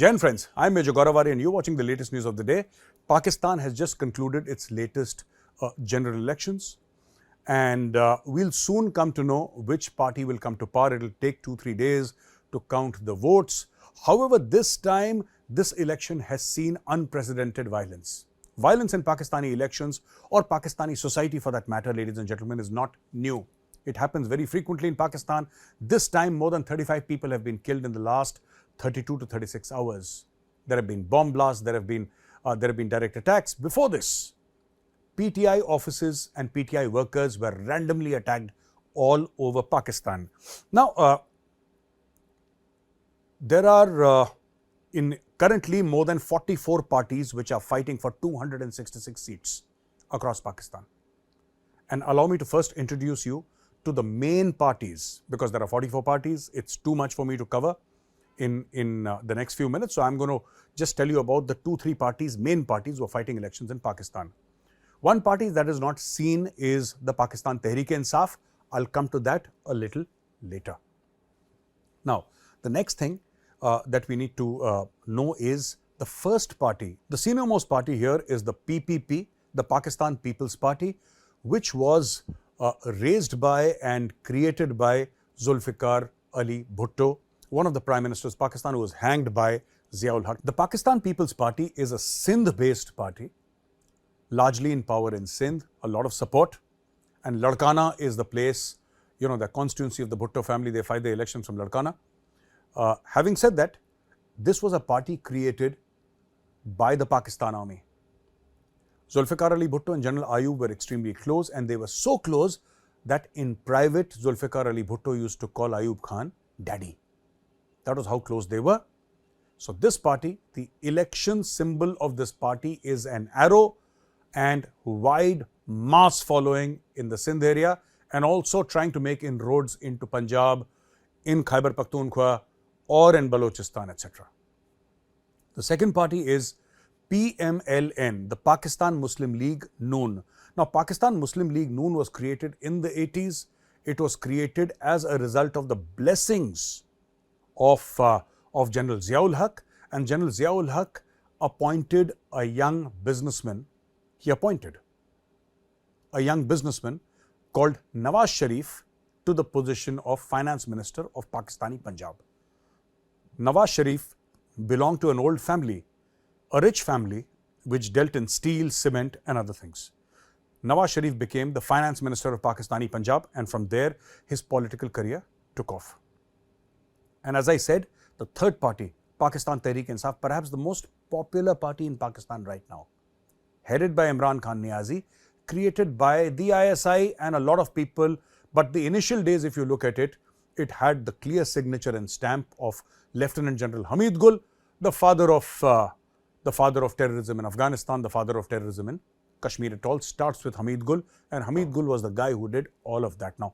Jain friends, I'm Major Gaurav Arya and you're watching the latest news of the day. Pakistan has just concluded its latest general elections and we'll soon come to know which party will come to power. It'll take 2-3 days to count the votes. However, this time, this election has seen unprecedented violence. Violence in Pakistani elections or Pakistani society for that matter, ladies and gentlemen, is not new. It happens very frequently in Pakistan. This time, more than 35 people have been killed in the last 32 to 36 hours. There have been bomb blasts, there have been direct attacks. Before this, PTI offices and PTI workers were randomly attacked all over Pakistan. Now, there are currently more than 44 parties which are fighting for 266 seats across Pakistan. And allow me to first introduce you to the main parties, because there are 44 parties. It's too much for me to cover in the next few minutes. So I'm going to just tell you about the 2-3 parties, main parties who are fighting elections in Pakistan. One party that is not seen is the Pakistan Tehreek-e-Insaf. I'll come to that a little later. Now, the next thing that we need to know is the first party. The senior-most party here is the PPP, the Pakistan People's Party, which was raised by and created by Zulfikar Ali Bhutto, one of the Prime Ministers of Pakistan who was hanged by Ziaul Haq. The Pakistan People's Party is a Sindh-based party, largely in power in Sindh, a lot of support. And Ladkana is the place, the constituency of the Bhutto family. They fight the elections from Ladkana. Having said that, this was a party created by the Pakistan Army. Zulfikar Ali Bhutto and General Ayub were extremely close, and they were so close that in private, Zulfikar Ali Bhutto used to call Ayub Khan daddy. That was how close they were. So this party, the election symbol of this party is an arrow and wide mass following in the Sindh area, and also trying to make inroads into Punjab, in Khyber Pakhtunkhwa, or in Balochistan, etc. The second party is PMLN, the Pakistan Muslim League Noon. Now, Pakistan Muslim League Noon was created in the 80s. It was created as a result of the blessings of General Ziaul Haq, and General Ziaul Haq appointed a young businessman. He appointed a young businessman called Nawaz Sharif to the position of Finance Minister of Pakistani Punjab. Nawaz Sharif belonged to an old family, a rich family which dealt in steel, cement and other things. Nawaz Sharif became the Finance Minister of Pakistani Punjab, and from there his political career took off. And as I said, the third party, Pakistan Tehreek-e-Insaf, perhaps the most popular party in Pakistan right now, headed by Imran Khan Niazi, created by the ISI and a lot of people. But the initial days, if you look at it, it had the clear signature and stamp of Lieutenant General Hamid Gul, the father of terrorism in Afghanistan, the father of terrorism in Kashmir. It all starts with Hamid Gul, and Hamid Gul was the guy who did all of that. Now,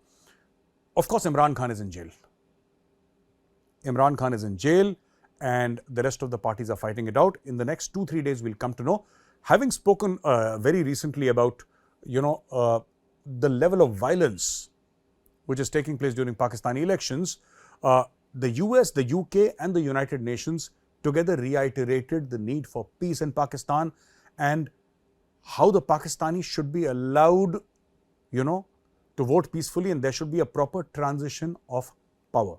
of course, Imran Khan is in jail. Imran Khan is in jail, and the rest of the parties are fighting it out. In the next 2-3 days, we'll come to know. Having spoken very recently about, the level of violence which is taking place during Pakistani elections, the US, the UK and the United Nations together reiterated the need for peace in Pakistan and how the Pakistanis should be allowed, to vote peacefully, and there should be a proper transition of power.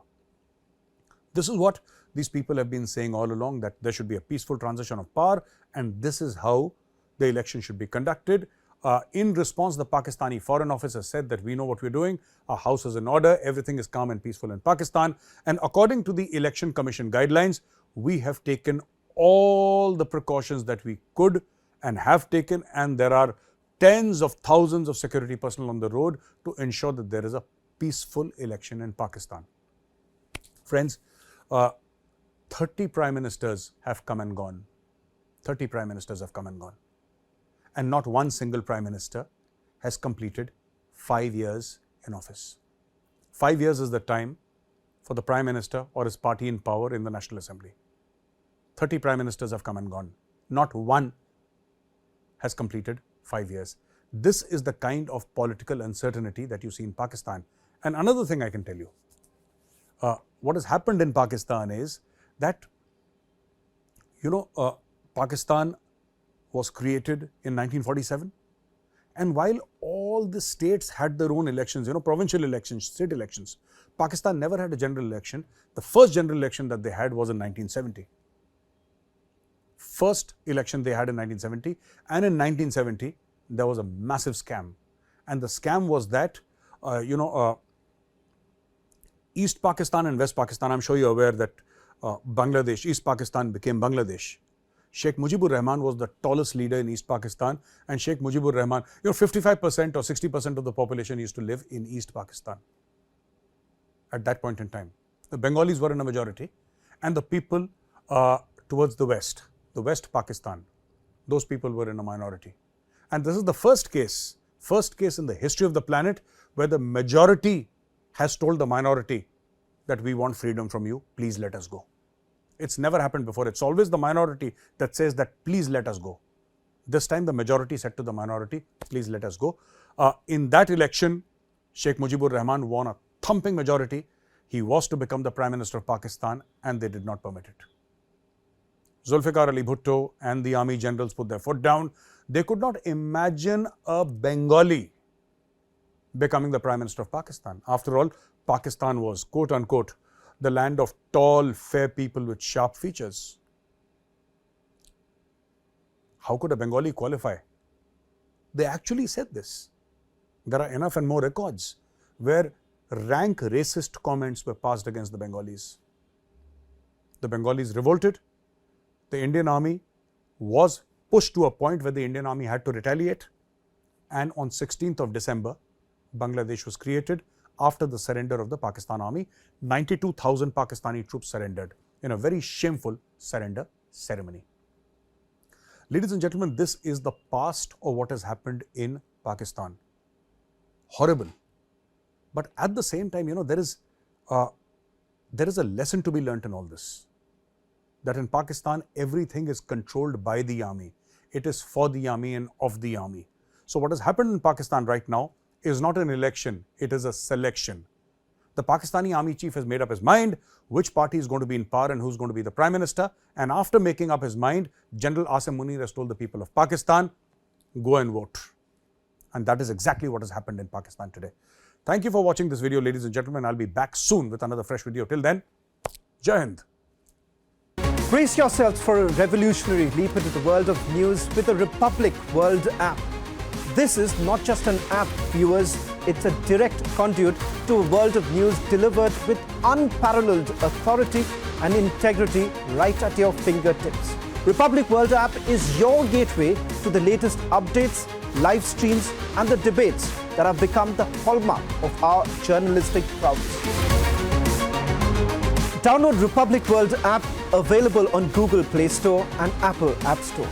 This is what these people have been saying all along, that there should be a peaceful transition of power, and this is how the election should be conducted. In response, the Pakistani Foreign Office has said that we know what we're doing, our house is in order, everything is calm and peaceful in Pakistan. And according to the Election Commission guidelines, we have taken all the precautions that we could and have taken, and there are tens of thousands of security personnel on the road to ensure that there is a peaceful election in Pakistan. Friends, 30 prime ministers have come and gone. 30 prime ministers have come and gone. And not one single prime minister has completed 5 years in office. 5 years is the time for the prime minister or his party in power in the National Assembly. 30 prime ministers have come and gone. Not one has completed 5 years. This is the kind of political uncertainty that you see in Pakistan. And another thing I can tell you, what has happened in Pakistan is that Pakistan was created in 1947. And while all the states had their own elections, provincial elections, state elections, Pakistan never had a general election. The first general election that they had was in 1970. First election they had in 1970. And in 1970, there was a massive scam. And the scam was that, East Pakistan and West Pakistan, I'm sure you're aware that Bangladesh, East Pakistan became Bangladesh. Sheikh Mujibur Rahman was the tallest leader in East Pakistan, and Sheikh Mujibur Rahman, 55% or 60% of the population used to live in East Pakistan at that point in time. The Bengalis were in a majority, and the people towards the West Pakistan, those people were in a minority. And this is the first case in the history of the planet where the majority has told the minority that we want freedom from you, please let us go. It's never happened before. It's always the minority that says that please let us go. This time the majority said to the minority, please let us go. In that election, Sheikh Mujibur Rahman won a thumping majority. He was to become the Prime Minister of Pakistan, and they did not permit it. Zulfikar Ali Bhutto and the army generals put their foot down. They could not imagine a Bengali becoming the Prime Minister of Pakistan. After all, Pakistan was, quote unquote, the land of tall, fair people with sharp features. How could a Bengali qualify? They actually said this. There are enough and more records where rank racist comments were passed against the Bengalis. The Bengalis revolted. The Indian army was pushed to a point where the Indian army had to retaliate. And on 16th of December, Bangladesh was created after the surrender of the Pakistan army. 92,000 Pakistani troops surrendered in a very shameful surrender ceremony. Ladies and gentlemen, this is the past of what has happened in Pakistan. Horrible. But at the same time, there is a lesson to be learnt in all this. That in Pakistan, everything is controlled by the army. It is for the army and of the army. So what has happened in Pakistan right now is not an election, it is a selection. The Pakistani army chief has made up his mind which party is going to be in power and who's going to be the Prime Minister. And after making up his mind, General Asim Munir has told the people of Pakistan, go and vote. And that is exactly what has happened in Pakistan today. Thank you for watching this video, ladies and gentlemen. I'll be back soon with another fresh video. Till then, Jai Hind. Brace yourselves for a revolutionary leap into the world of news with the Republic World app. This is not just an app, viewers. It's a direct conduit to a world of news delivered with unparalleled authority and integrity right at your fingertips. Republic World app is your gateway to the latest updates, live streams, and the debates that have become the hallmark of our journalistic prowess. Download Republic World app, available on Google Play Store and Apple App Store.